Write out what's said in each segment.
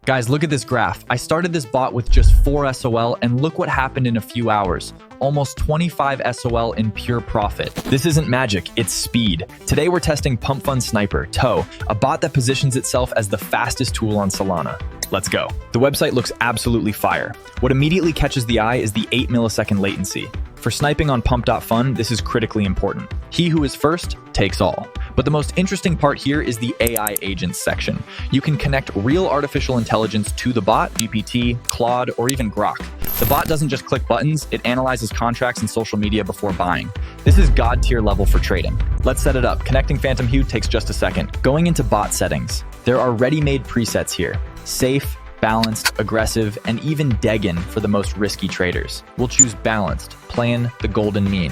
Guys, look at this graph. I started this bot with just 4 SOL and look what happened in a few hours. Almost 25 SOL in pure profit. This isn't magic, it's speed. Today we're testing PumpFun Sniper, TOE, a bot that positions itself as the fastest tool on Solana. Let's go. The website looks absolutely fire. What immediately catches the eye is the 8 millisecond latency. For sniping on pump.fun, this is critically important. He who is first takes all. But the most interesting part here is the AI agents section. You can connect real artificial intelligence to the bot, GPT, Claude, or even Grok. The bot doesn't just click buttons, it analyzes contracts and social media before buying. This is god tier level for trading. Let's set it up. Connecting Phantom Hue takes just a second. Going into bot settings, there are ready-made presets here. Safe, balanced, aggressive, and even Degen for the most risky traders. We'll choose balanced, playing the golden mean.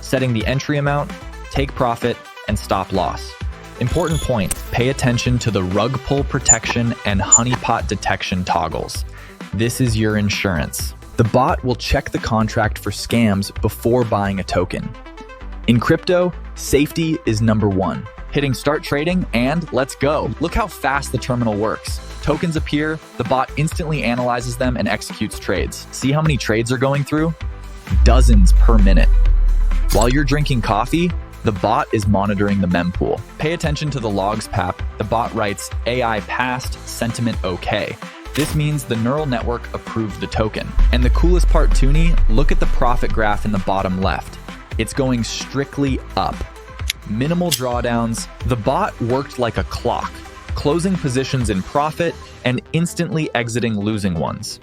Setting the entry amount, take profit, and stop loss. Important point, pay attention to the rug pull protection and honeypot detection toggles. This is your insurance. The bot will check the contract for scams before buying a token. In crypto, safety is number one. Hitting start trading and let's go. Look how fast the terminal works. Tokens appear, the bot instantly analyzes them and executes trades. See how many trades are going through? Dozens per minute. While you're drinking coffee, the bot is monitoring the mempool. Pay attention to the logs pap. The bot writes AI passed, sentiment okay. This means the neural network approved the token. And the coolest part, Toonie, look at the profit graph in the bottom left. It's going strictly up. Minimal drawdowns. The bot worked like a clock, closing positions in profit and instantly exiting losing ones.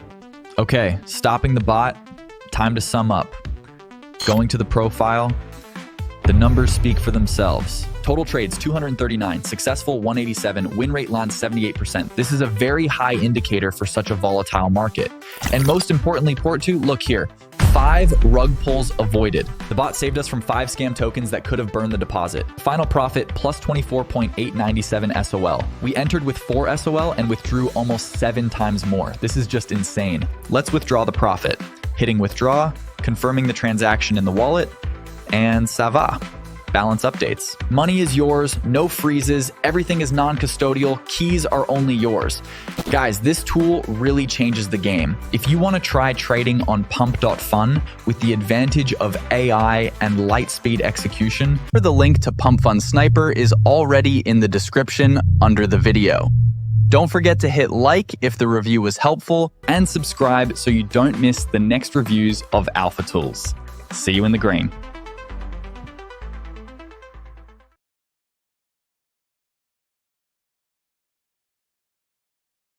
Okay, stopping the bot, time to sum up. Going to the profile, the numbers speak for themselves. Total trades 239, successful 187, win rate lands 78%. This is a very high indicator for such a volatile market. And most importantly, port 2, look here. 5 rug pulls avoided. The bot saved us from 5 scam tokens that could have burned the deposit. Final profit plus 24.897 SOL. We entered with 4 SOL and withdrew almost 7 times more. This is just insane. Let's withdraw the profit. Hitting withdraw, confirming the transaction in the wallet, and ça va. Balance updates. Money is yours, no freezes, everything is non-custodial, keys are only yours. Guys, this tool really changes the game. If you want to try trading on pump.fun with the advantage of AI and light speed execution, the link to PumpFun Sniper is already in the description under the video. Don't forget to hit like if the review was helpful and subscribe so you don't miss the next reviews of Alpha Tools. See you in the green.